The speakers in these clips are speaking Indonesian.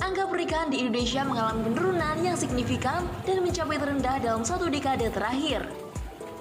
angka pernikahan di Indonesia mengalami penurunan yang signifikan dan mencapai terendah dalam 1 dekade terakhir.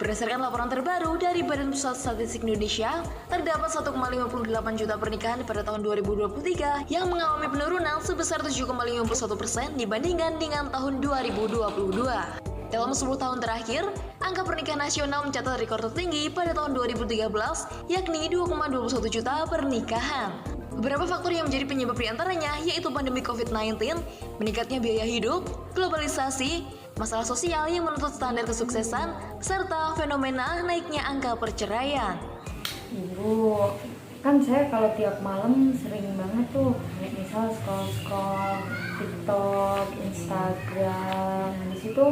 Berdasarkan laporan terbaru dari Badan Pusat Statistik Indonesia, terdapat 1,58 juta pernikahan pada tahun 2023 yang mengalami penurunan sebesar 7,51% dibandingkan dengan tahun 2022. Dalam 10 tahun terakhir, angka pernikahan nasional mencatat rekor tertinggi pada tahun 2013, yakni 2,21 juta pernikahan. Beberapa faktor yang menjadi penyebab diantaranya yaitu pandemi COVID-19, meningkatnya biaya hidup, globalisasi, masalah sosial yang menuntut standar kesuksesan, serta fenomena naiknya angka perceraian. Ibu, kan saya kalau tiap malam sering banget tuh misal scroll TikTok, Instagram. Di situ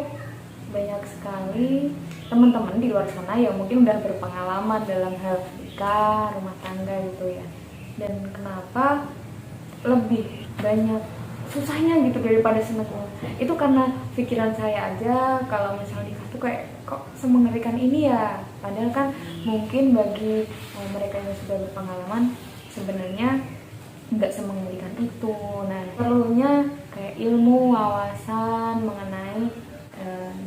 banyak sekali teman-teman di luar sana yang mungkin udah berpengalaman dalam hal nikah, rumah tangga gitu ya. Dan kenapa lebih banyak susahnya gitu daripada senangnya? Itu karena pikiran saya aja kalau misalnya nikah tuh kayak kok semengerikan ini ya. Padahal kan mungkin bagi mereka yang sudah berpengalaman sebenarnya nggak semengerikan itu. Nah, perlunya kayak ilmu, wawasan mengenai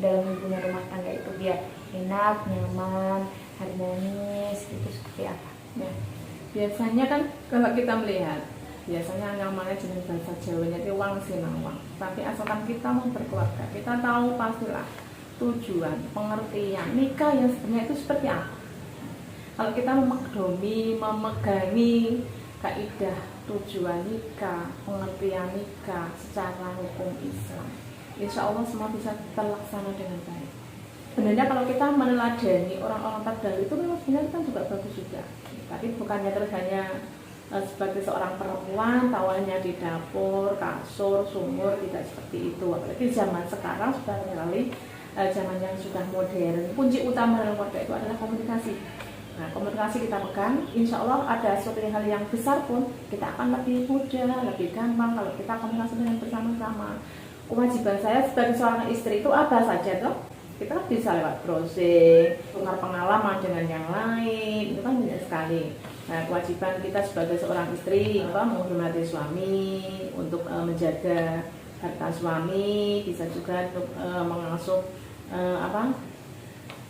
dalam hubungan rumah tangga itu biar enak, nyaman, harmonis gitu seperti apa. Nah, biasanya kan kalau kita melihat biasanya nyamannya jenis bahasa Jawanya itu wang sinawang. Tapi asalkan kita mau berkeluarga, kita tahu pastilah tujuan, pengertian nikah yang sebenarnya itu seperti apa. Kalau kita memegangi kaidah tujuan nikah, pengertian nikah secara hukum Islam, insya Allah semua bisa terlaksana dengan baik. Sebenarnya kalau kita meneladani orang-orang terdahulu itu memang sebenarnya kan juga bagus juga. Tapi bukannya terus hanya sebagai seorang perempuan tawannya di dapur, kasur, sumur, tidak seperti itu. Apalagi zaman sekarang sudah melalui zaman yang sudah modern. Kunci utama dalam keluarga itu adalah komunikasi. Nah, komunikasi kita pegang, insya Allah ada suatu hal yang besar pun kita akan lebih mudah, lebih gampang kalau kita komunikasi dengan bersama-sama. Kewajiban saya sebagai seorang istri itu apa saja toh? Kita bisa lewat browsing, tukar pengalaman dengan yang lain, itu kan banyak sekali. Nah, kewajiban kita sebagai seorang istri menghormati suami, untuk menjaga harta suami, bisa juga untuk mengasuh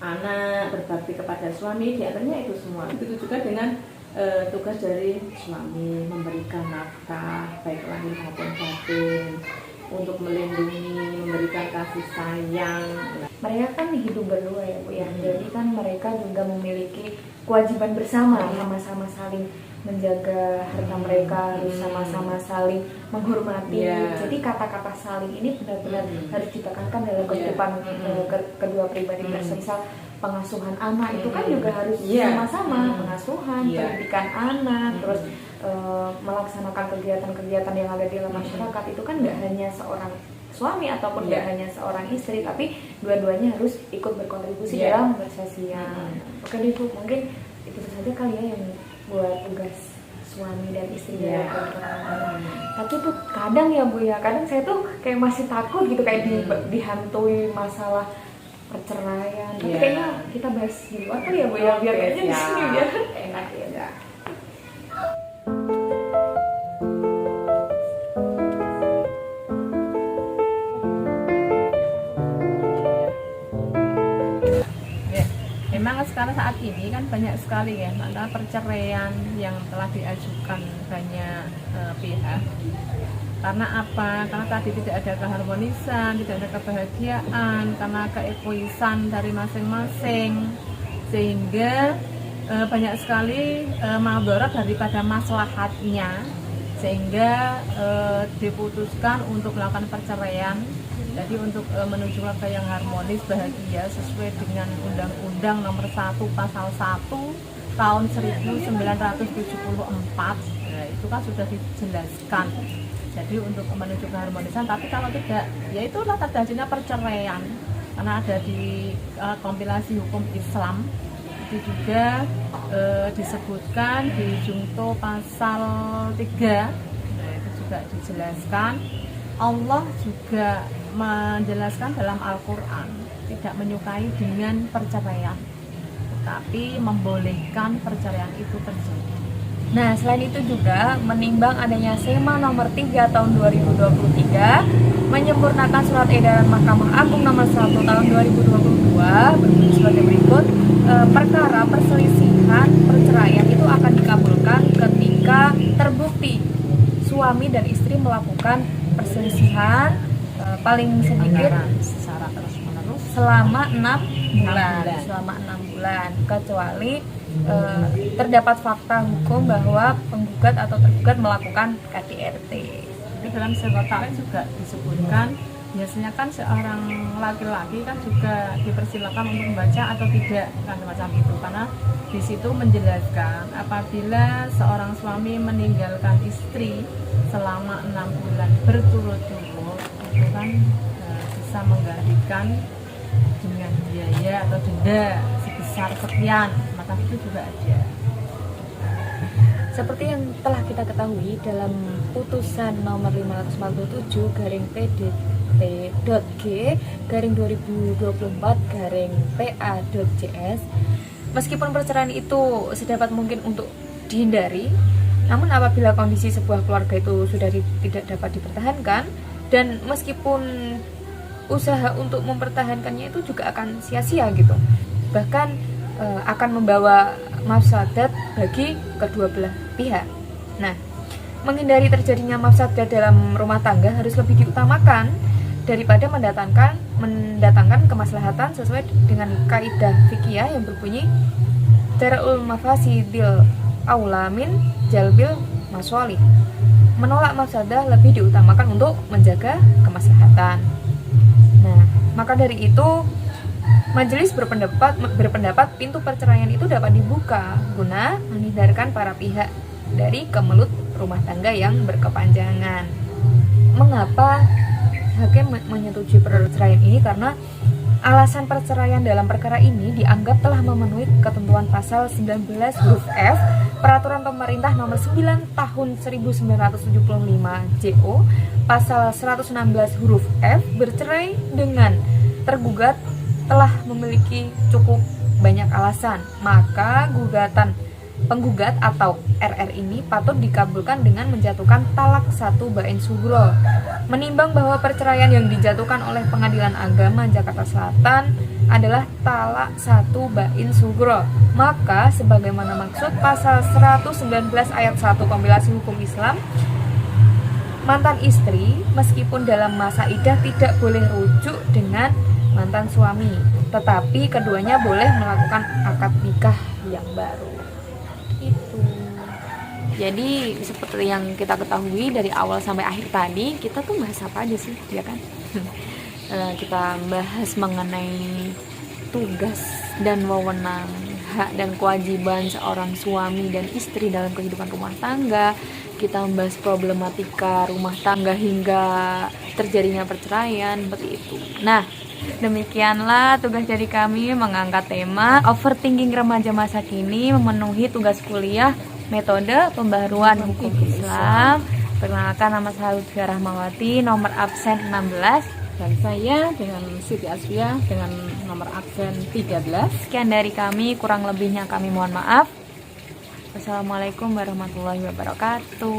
anak, berbakti kepada suami, di antaranya itu semua. Begitu juga dengan tugas dari suami, memberikan nafkah baik lahir maupun batin, untuk melindungi, memberikan kasih sayang. Mereka kan hidup berdua ya Bu ya, jadi kan mereka juga memiliki kewajiban bersama, sama-sama saling menjaga harta mereka, harus sama-sama saling menghormati. Jadi kata-kata saling ini benar-benar harus ditekankan dalam kehidupan kedua pribadi. Misal pengasuhan anak itu kan juga harus sama-sama pengasuhan, pendidikan anak, terus melaksanakan kegiatan-kegiatan yang ada di dalam masyarakat itu kan nggak hanya seorang suami ataupun nggak hanya seorang istri, tapi dua-duanya harus ikut berkontribusi dalam bersosial. Oke deh Bu, mungkin itu saja kali ya yang buat tugas suami dan istri dalam kehidupan. Tapi tuh kadang ya Bu ya, kadang saya tuh kayak masih takut gitu, kayak dihantui masalah perceraian. Tapi kayaknya kita bahas di luar kali ya Bu ya, biar kayaknya di sini biar enak ya. Memang sekarang saat ini kan banyak sekali ya antara perceraian yang telah diajukan banyak pihak. Karena apa? Karena tadi tidak ada keharmonisan, tidak ada kebahagiaan, karena keegoisan dari masing-masing, sehingga banyak sekali madharat daripada maslahatnya, sehingga diputuskan untuk melakukan perceraian. Jadi untuk menuju keluarga yang harmonis, bahagia sesuai dengan Undang-Undang Nomor 1 Pasal 1 Tahun 1974, nah, itu kan sudah dijelaskan. Jadi untuk menuju keharmonisan, tapi kalau tidak, ya itulah terjadinya perceraian. Karena ada di kompilasi hukum Islam itu juga disebutkan di Jungto Pasal 3, nah, itu juga dijelaskan. Allah juga menjelaskan dalam Al-Quran tidak menyukai dengan perceraian, tetapi membolehkan perceraian itu terjadi. Nah, selain itu juga menimbang adanya SEMA nomor 3 tahun 2023 menyempurnakan surat edaran Mahkamah Agung nomor 1 tahun 2022 berbunyi sebagai berikut. Perkara perselisihan perceraian itu akan dikabulkan ketika terbukti suami dan istri melakukan perselisihan paling sedikit secara terus-menerus selama 6 bulan, kecuali terdapat fakta hukum bahwa penggugat atau tergugat melakukan KDRT. Jadi dalam sebuah juga disebutkan biasanya kan seorang laki-laki kan juga dipersilakan untuk membaca atau tidak kan semacam itu, karena di situ menjelaskan apabila seorang suami meninggalkan istri selama 6 bulan berturut-turut itu kan bisa menggantikan dengan biaya atau denda sebesar sekian, maka itu juga ada. Seperti yang telah kita ketahui dalam putusan nomor 547 garing PDT.G garing 2024 garing PA.JS, meskipun perceraian itu sedapat mungkin untuk dihindari, namun apabila kondisi sebuah keluarga itu sudah tidak dapat dipertahankan, dan meskipun usaha untuk mempertahankannya itu juga akan sia-sia gitu, bahkan akan membawa mafsadat bagi kedua belah pihak. Nah, menghindari terjadinya mafsadat dalam rumah tangga harus lebih diutamakan daripada mendatangkan kemaslahatan sesuai dengan kaidah fikih yang berbunyi darul mafasidil aulamin jalbil maswali. Menolak mafsadah lebih diutamakan untuk menjaga kemaslahatan. Nah, maka dari itu majelis berpendapat pintu perceraian itu dapat dibuka guna menghindarkan para pihak dari kemelut rumah tangga yang berkepanjangan. Mengapa hakim menyetujui perceraian ini? Karena alasan perceraian dalam perkara ini dianggap telah memenuhi ketentuan pasal 19 huruf F Peraturan Pemerintah Nomor 9 Tahun 1975 JO, pasal 116 huruf F, bercerai dengan tergugat telah memiliki cukup banyak alasan, maka penggugat atau RR ini patut dikabulkan dengan menjatuhkan talak 1 bain sugro. Menimbang bahwa perceraian yang dijatuhkan oleh Pengadilan Agama Jakarta Selatan adalah talak 1 bain sugro, maka sebagaimana maksud pasal 119 ayat 1 Kompilasi Hukum Islam, mantan istri meskipun dalam masa iddah tidak boleh rujuk dengan mantan suami, tetapi keduanya boleh melakukan akad nikah yang baru. Itu. Jadi seperti yang kita ketahui dari awal sampai akhir tadi, kita tuh bahas apa aja sih, ya kan? Kita bahas mengenai tugas dan wewenang, hak dan kewajiban seorang suami dan istri dalam kehidupan rumah tangga. Kita membahas problematika rumah tangga hingga terjadinya perceraian, seperti itu. Nah, demikianlah tugas dari kami mengangkat tema overthinking remaja masa kini memenuhi tugas kuliah metode pembaharuan hukum Islam. Perkenalkan, nama saya Lutfi Rahmawati, nomor absen 16, dan saya dengan Siti Asfia dengan nomor absen 13. Sekian dari kami, kurang lebihnya kami mohon maaf. Wassalamualaikum warahmatullahi wabarakatuh.